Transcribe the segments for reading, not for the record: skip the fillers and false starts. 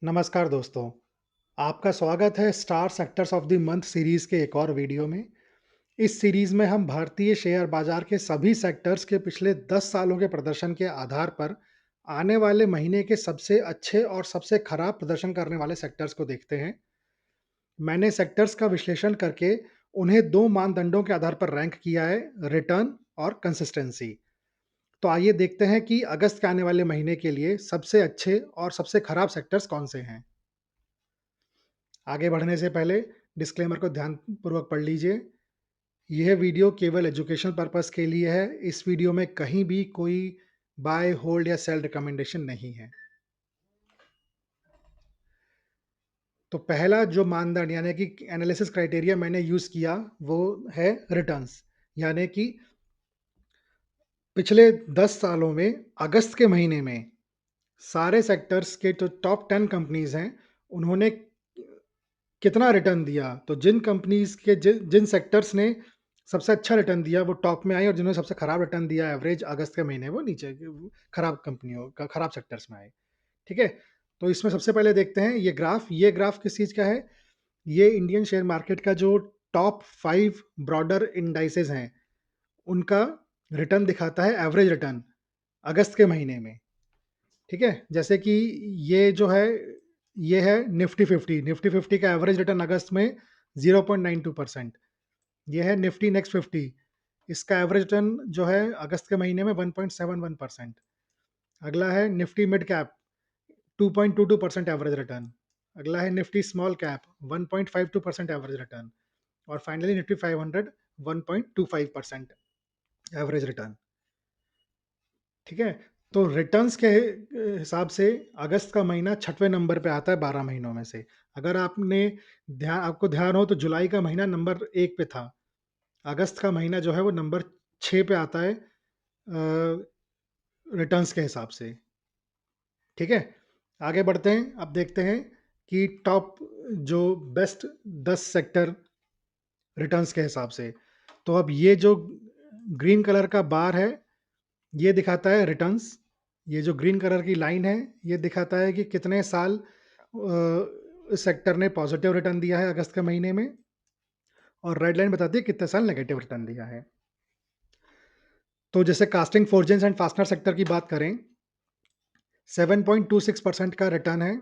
नमस्कार दोस्तों, आपका स्वागत है star sectors of the month series के एक और वीडियो में। इस सीरीज़ में हम भारतीय शेयर बाजार के सभी सेक्टर्स के पिछले 10 सालों के प्रदर्शन के आधार पर आने वाले महीने के सबसे अच्छे और सबसे खराब प्रदर्शन करने वाले सेक्टर्स को देखते हैं। मैंने सेक्टर्स का विश्लेषण करके उन्हें 2 मानदंडों के आधार पर रैंक किया है, रिटर्न और कंसिस्टेंसी। तो आइए देखते हैं कि अगस्त के आने वाले महीने के लिए सबसे अच्छे और सबसे खराब सेक्टर्स कौन से हैं। आगे बढ़ने से पहले डिस्क्लेमर को ध्यानपूर्वक पढ़ लीजिए। यह वीडियो केवल एजुकेशनल पर्पस के लिए है। इस वीडियो में कहीं भी कोई बाय, होल्ड या सेल रिकमेंडेशन नहीं है। तो पहला जो मानदंड यानी कि एनालिसिस क्राइटेरिया मैंने यूज़ किया वो है रिटर्न्स। यानी कि पिछले 10 सालों में अगस्त के महीने में सारे सेक्टर्स के जो टॉप 10 कंपनीज़ हैं, उन्होंने कितना रिटर्न दिया? तो जिन कंपनीज़ के जिन सेक्टर्स ने सबसे अच्छा रिटर्न दिया, वो टॉप में आई और जिन्होंने सबसे खराब रिटर्न दिया एवरेज अगस्त के महीने, वो नीचे खराब कंपनियों का खराब सेक्टर्स में आए। ठीक है? तो इसमें सबसे पहले देखते हैं ये ग्राफ किस चीज़ का है? ये इंडियन शेयर मार्केट का जो टॉप 5 ब्रॉडर इंडाइसेस हैं, उनका रिटर्न दिखाता है एवरेज रिटर्न अगस्त के महीने में। ठीक है? जैसे कि ये जो है, ये है निफ्टी 50। निफ्टी 50 का एवरेज रिटर्न अगस्त में 0.92%। ये है निफ्टी नेक्स्ट 50। इसका एवरेज रिटर्न जो है अगस्त के महीने में 1.71%। अगला है Nifty mid cap 2.22% average return. अगला है Nifty small cap 1.52% average return. और फाइनली निफ्टी 500 1.25% एवरेज रिटर्न। ठीक है? तो रिटर्न्स के हिसाब से अगस्त का महीना 6वें नंबर पे आता है 12 महीनों में से। अगर आपको ध्यान हो तो जुलाई का महीना नंबर 1 पे था। अगस्त का महीना जो है वो नंबर 6 पे आता है रिटर्न्स के हिसाब से। ठीक है? आगे बढ़ते हैं, अब देखते हैं कि टॉप जो बेस्ट 10 सेक्टर रिटर्न्स के हिसाब से। तो अब ये जो ग्रीन कलर का बार है, ये दिखाता है रिटर्न्स। ये जो ग्रीन कलर की लाइन है, ये दिखाता है कि कितने साल इस सेक्टर ने पॉजिटिव रिटर्न दिया है अगस्त के महीने में, और रेड लाइन बताती है कितने साल नेगेटिव रिटर्न दिया है। तो जैसे casting forgings and fastener sector की बात करें, 7.26% का रिटर्न है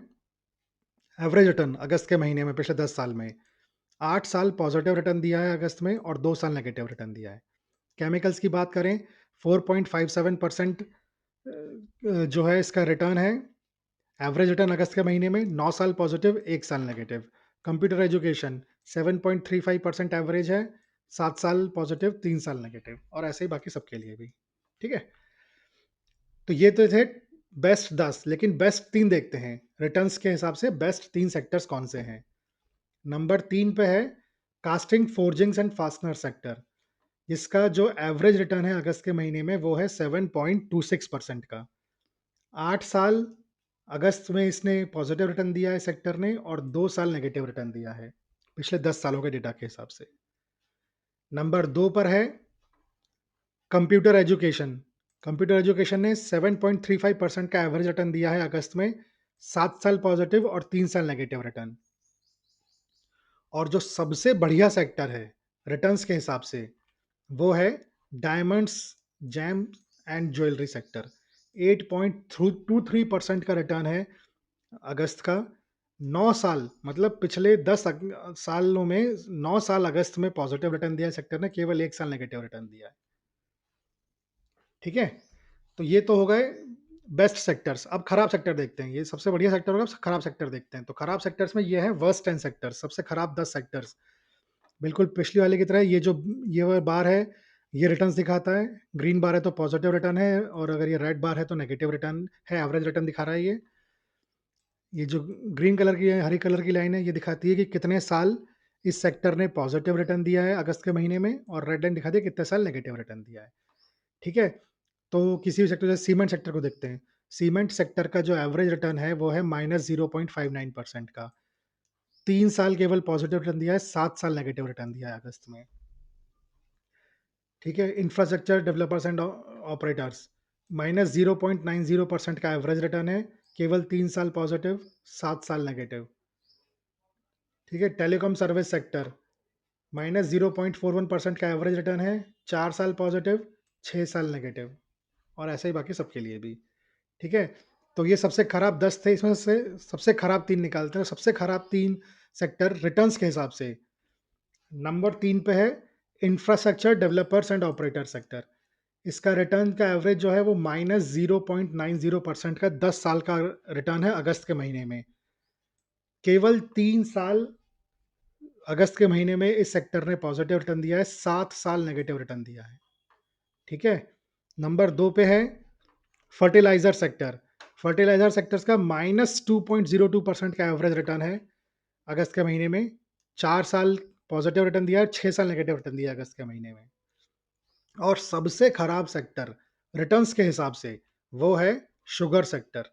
एवरेज रिटर्न अगस्त के महीने में पिछले 10 साल में। 8 साल पॉजिटिव रिटर्न दिया है अगस्त में और 2 साल नेगेटिव रिटर्न दिया है। केमिकल्स की बात करें, 4.57% जो है इसका रिटर्न है एवरेज रिटर्न अगस्त के महीने में। 9 साल पॉजिटिव, 1 साल नेगेटिव। कंप्यूटर एजुकेशन 7.35% एवरेज है, 7 साल पॉजिटिव, 3 साल नेगेटिव, और ऐसे ही बाकी सबके लिए भी। ठीक है? तो ये तो थे बेस्ट 10, लेकिन बेस्ट 3 देखते हैं। रिटर्न्स के हिसाब से बेस्ट 3 सेक्टर्स कौन से हैं? नंबर 3 पे है casting, forgings and fastener sector. इसका जो एवरेज रिटर्न है अगस्त के महीने में वो है 7.26% का। 8 साल अगस्त में इसने पॉजिटिव रिटर्न दिया है सेक्टर ने, और 2 साल नेगेटिव रिटर्न दिया है पिछले 10 सालों के डेटा के हिसाब से। नंबर 2 पर है कंप्यूटर एजुकेशन। कंप्यूटर एजुकेशन ने 7.35% का एवरेज रिटर्न दिया है अगस्त में, 7 साल पॉजिटिव और 3 साल नेगेटिव रिटर्न। और जो सबसे बढ़िया सेक्टर है रिटर्न्स के हिसाब से, वो है diamonds, James and jewellery sector. 8.23% का रिटर्न है अगस्त का। 9 साल मतलब पिछले 10 सालों में 9 साल अगस्त में पॉजिटिव रिटर्न दिया है सेक्टर ने, केवल 1 साल नेगेटिव रिटर्न दिया है। ठीक है? तो ये तो हो गए बेस्ट सेक्टर्स। अब खराब सेक्टर देखते हैं। ये सबसे बढ़िया सेक्टर होगा, अब खराब सेक्टर देखते हैं। तो खराब सेक्टर्स में ये है वर्स्ट 10 सेक्टर्स, सबसे खराब 10 सेक्टर्स। बिल्कुल पिछली वाले की तरह ये वो बार है, ये रिटर्न्स दिखाता है। ग्रीन बार है तो पॉजिटिव रिटर्न है, और अगर ये रेड बार है तो नेगेटिव रिटर्न है, एवरेज रिटर्न दिखा रहा है ये। ये जो ग्रीन कलर की है, हरी कलर की लाइन है, ये दिखाती है कि कितने साल इस सेक्टर ने पॉजिटिव रिटर्न दिया है अगस्त के महीने में, और रेड लाइन दिखाती है कितने साल नेगेटिव रिटर्न दिया है। ठीक है? तो किसी भी सेक्टर, जैसे सीमेंट सेक्टर को देखते हैं। सीमेंट सेक्टर का जो एवरेज रिटर्न है वो है -0.59% का। 3 साल केवल पॉजिटिव रिटर्न दिया है, 7 साल नेगेटिव रिटर्न दिया है अगस्त में। ठीक है? इंफ्रास्ट्रक्चर डेवलपर्स एंड ऑपरेटर्स, -0.90% का एवरेज रिटर्न है, केवल 3 साल पॉजिटिव, 7 साल नेगेटिव। ठीक है, टेलीकॉम सर्विस सेक्टर -0.41% का एवरेज रिटर्न है, 4 साल पॉजिटिव, 6 साल नेगेटिव, और ऐसे ही बाकी सबके लिए भी। ठीक है, तो ये सबसे खराब 10 थे, इसमें से सबसे खराब 3 निकालते हैं। सबसे खराब 3 सेक्टर रिटर्न्स के हिसाब से, नंबर 3 पे है infrastructure developers and operator sector. इसका रिटर्न का एवरेज जो है वो -0.90% का 10 साल का रिटर्न है अगस्त के महीने में। केवल 3 साल अगस्त के महीने में इस सेक्टर ने पॉजिटिव रिटर्न दिया है, 7 साल नेगेटिव रिटर्न दिया है। ठीक है, नंबर 2 पे है फर्टिलाइजर सेक्टर। फर्टिलाइजर सेक्टर्स का -2.02% का एवरेज रिटर्न है अगस्त के महीने में। 4 साल पॉजिटिव रिटर्न दिया है, 6 साल नेगेटिव रिटर्न दिया है अगस्त के महीने में। और सबसे खराब सेक्टर रिटर्न्स के हिसाब से वो है शुगर सेक्टर।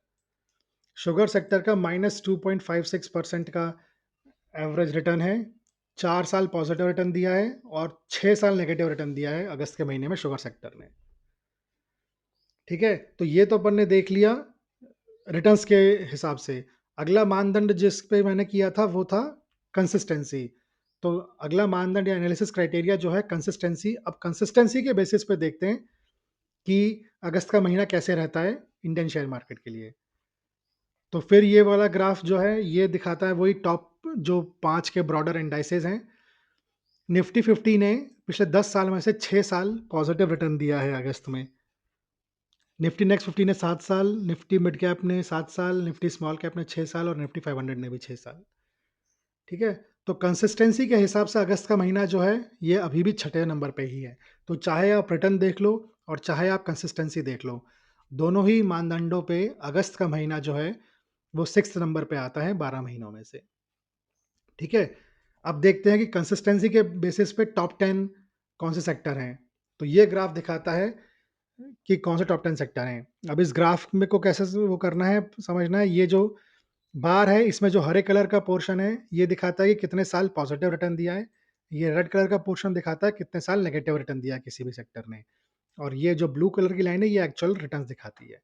शुगर सेक्टर का -2.56% का एवरेज रिटर्न है। 4 साल पॉजिटिव रिटर्न दिया है और 6 साल नेगेटिव रिटर्न दिया है अगस्त के महीने में शुगर सेक्टर ने। ठीक है, तो ये तो अपन ने देख लिया रिटर्न्स के हिसाब से। अगला मानदंड जिस पे मैंने किया था वो था कंसिस्टेंसी। तो अगला मानदंड या एनालिसिस क्राइटेरिया जो है कंसिस्टेंसी। अब कंसिस्टेंसी के बेसिस पे देखते हैं कि अगस्त का महीना कैसे रहता है इंडियन शेयर मार्केट के लिए। तो फिर ये वाला ग्राफ जो है ये दिखाता है वही टॉप जो 5 के ब्रॉडर इंडाइसेस हैं। निफ्टी 50 ने पिछले 10 साल में से 6 साल पॉजिटिव रिटर्न दिया है अगस्त में। निफ्टी नेक्स्ट 50 ने 7 साल, निफ्टी मिड कैप ने 7 साल, निफ्टी स्मॉल कैप ने 6 साल और निफ्टी 500 ने भी 6 साल। ठीक है, तो कंसिस्टेंसी के हिसाब से अगस्त का महीना जो है ये अभी भी छठे नंबर पे ही है। तो चाहे आप रिटर्न देख लो और चाहे आप कंसिस्टेंसी देख लो, दोनों ही मानदंडों पे अगस्त का महीना जो है वो 6th नंबर पे आता है 12 महीनों में से। ठीक है, अब देखते हैं कि कंसिस्टेंसी के बेसिस पे टॉप 10 कौन से सेक्टर हैं। तो ये ग्राफ दिखाता है कि कौन से टॉप 10 सेक्टर हैं। अब इस ग्राफ में को कैसे वो करना है, समझना है। ये जो बार है इसमें जो हरे कलर का पोर्शन है ये दिखाता है कि कितने साल पॉजिटिव रिटर्न दिया है। ये रेड कलर का पोर्शन दिखाता है कितने साल नेगेटिव रिटर्न दिया है किसी भी सेक्टर ने। और ये जो ब्लू कलर की लाइन है ये एक्चुअल रिटर्न दिखाती है।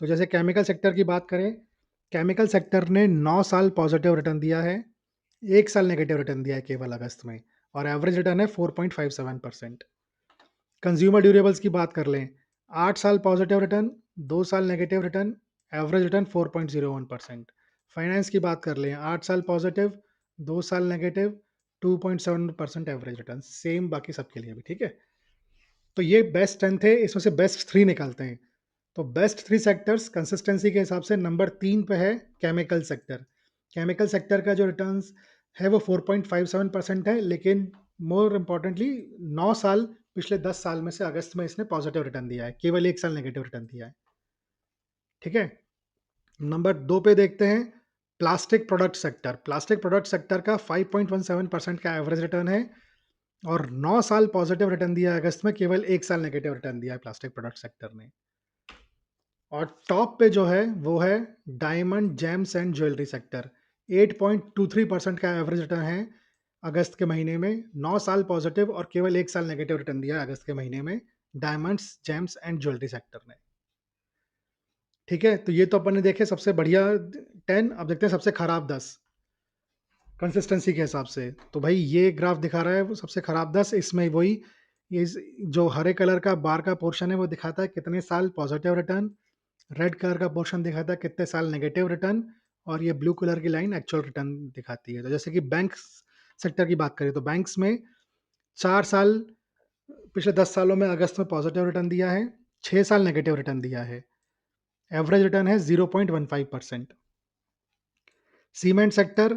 तो जैसे केमिकल सेक्टर की बात करें, केमिकल सेक्टर ने 9 साल पॉजिटिव रिटर्न दिया है, 1 साल नेगेटिव रिटर्न दिया है केवल अगस्त में, और एवरेज रिटर्न है 4.57%। कंज्यूमर ड्यूरेबल्स की बात कर लें, 8 साल पॉजिटिव रिटर्न, 2 साल negative return, average return 4.01%। Finance की बात कर लें, 8 साल पॉजिटिव, 2 साल नेगेटिव, 2.7% एवरेज रिटर्न, सेम बाकी सबके लिए भी। ठीक है, तो ये बेस्ट 10 थे, इसमें से बेस्ट 3 निकालते हैं। तो बेस्ट 3 सेक्टर्स कंसिस्टेंसी के हिसाब से नंबर 3 पे है केमिकल सेक्टर। केमिकल सेक्टर का जो रिटर्न्स है वो 4.57% है, लेकिन मोर इम्पोर्टेंटली 9 साल पिछले 10 साल में से अगस्त में इसने पॉजिटिव रिटर्न दिया है, केवल 1 साल नेगेटिव रिटर्न दिया है। ठीक है, नंबर 2 पे देखते हैं plastic product sector. Plastic product sector का 5.17% का एवरेज रिटर्न है और 9 साल पॉजिटिव रिटर्न दिया है अगस्त में, केवल 1 साल नेगेटिव रिटर्न दिया है प्लास्टिक प्रोडक्ट सेक्टर ने। और टॉप पे जो है वो है diamond James and jewellery sector. 8.23% का एवरेज रिटर्न है अगस्त के महीने में, 9 साल पॉजिटिव और केवल 1 साल नेगेटिव रिटर्न दिया है अगस्त के महीने में diamonds James and jewellery sector ने। ठीक है, तो ये तो अपन ने देखे सबसे बढ़िया 10। अब देखते हैं सबसे खराब 10 कंसिस्टेंसी के हिसाब से। तो भाई ये ग्राफ दिखा रहा है वो सबसे खराब 10। इसमें वही ये जो हरे कलर का बार का पोर्शन है वो दिखाता है कितने साल पॉजिटिव रिटर्न, रेड कलर का पोर्शन दिखाता है कितने साल नेगेटिव रिटर्न, और ये ब्लू कलर की लाइन एक्चुअल रिटर्न दिखाती है। तो जैसे कि बैंक सेक्टर की बात करें तो बैंक्स में 4 साल पिछले 10 सालों में अगस्त में पॉजिटिव रिटर्न दिया है, 6 साल नेगेटिव रिटर्न दिया है, एवरेज रिटर्न है 0.15%। सीमेंट सेक्टर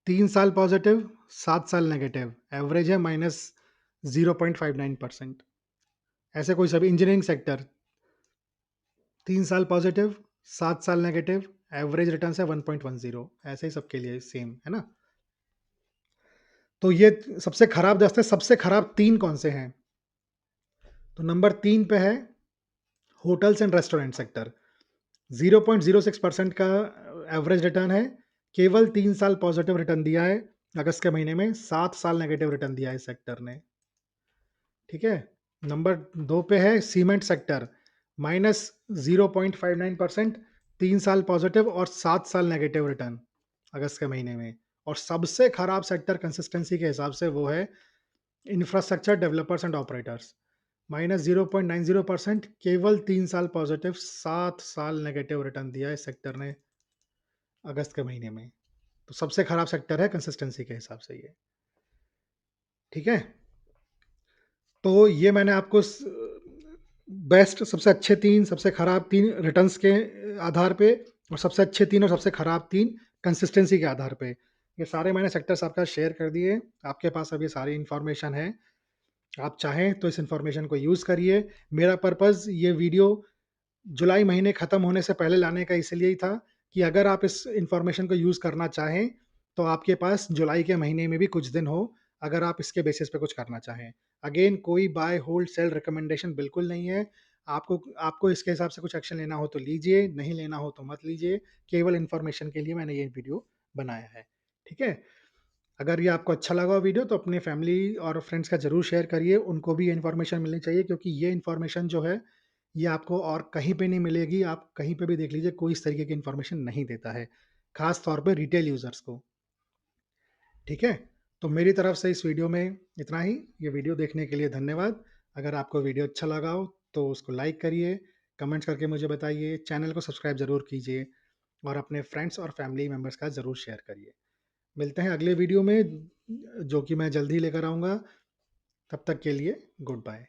3 साल पॉजिटिव, 7 साल नेगेटिव, एवरेज है -0.59%। ऐसे कोई सभी इंजीनियरिंग सेक्टर 3 साल पॉजिटिव, 7 साल नेगेटिव, एवरेज रिटर्न है 1.10। ऐसे ही सबके लिए सेम है ना। तो ये सबसे खराब 10 थे। सबसे खराब 3 कौन से हैं? तो नंबर 3 पे है होटल्स एंड रेस्टोरेंट सेक्टर। 0.06% का एवरेज रिटर्न है, केवल 3 साल पॉजिटिव रिटर्न दिया है अगस्त के महीने में, 7 साल नेगेटिव रिटर्न दिया है इस सेक्टर ने। ठीक है, नंबर 2 पे है सीमेंट सेक्टर, -0.59%, 3 साल पॉजिटिव और 7 साल नेगेटिव रिटर्न अगस्त के महीने में। और सबसे खराब सेक्टर कंसिस्टेंसी के हिसाब से वो है इंफ्रास्ट्रक्चर डेवलपर्स एंड ऑपरेटर्स, -0.90%, केवल 3 साल पॉजिटिव, 7 साल नेगेटिव रिटर्न दिया इस सेक्टर ने अगस्त के महीने में। तो सबसे खराब सेक्टर है कंसिस्टेंसी के हिसाब से ये, ठीक है? तो ये मैंने आपको बेस्ट, सबसे अच्छे 3, सबसे खराब 3 रिटर्न्स के आधार पे, और सबसे अच्छे 3 और सबसे खराब 3 कंसिस्टेंसी के आधार पे। ये सारे मैंने सेक्टर्स आपका शेयर कर दिए। आपके पास अब ये सारी इन्फॉर्मेशन है। आप चाहें तो इस इन्फॉर्मेशन को यूज़ करिए। मेरा पर्पज़ ये वीडियो जुलाई महीने खत्म होने से पहले लाने का इसलिए ही था कि अगर आप इस इन्फॉर्मेशन को यूज़ करना चाहें, तो आपके पास जुलाई के महीने में भी कुछ दिन हो, अगर आप इसके बेसिस पे कुछ करना चाहें। अगेन कोई बाय, होल्ड, सेल रिकमेंडेशन बिल्कुल नहीं है। आपको आपको इसके हिसाब से कुछ एक्शन लेना हो तो लीजिए, नहीं लेना हो तो मत लीजिए। केवल इन्फॉर्मेशन के लिए मैंने ये वीडियो बनाया है, ठीक है? अगर ये आपको अच्छा लगा हो वीडियो, तो अपने फैमिली और फ्रेंड्स का ज़रूर शेयर करिए, उनको भी ये इन्फॉर्मेशन मिलनी चाहिए, क्योंकि ये इन्फॉर्मेशन जो है, ये आपको और कहीं पे नहीं मिलेगी। आप कहीं पे भी देख लीजिए, कोई इस तरीके की इन्फॉर्मेशन नहीं देता है, ख़ास तौर पे रिटेल यूज़र्स को, ठीक है? तो मेरी तरफ से इस वीडियो में इतना ही। ये वीडियो देखने के लिए धन्यवाद। अगर आपको वीडियो अच्छा लगा हो, तो उसको लाइक करिए, कमेंट्स करके मुझे बताइए, चैनल को सब्सक्राइब ज़रूर कीजिए और अपने फ्रेंड्स और फैमिली मेंबर्स का ज़रूर शेयर करिए। मिलते हैं अगले वीडियो में, जो कि मैं जल्द ही लेकर आऊँगा। तब तक के लिए गुड बाय।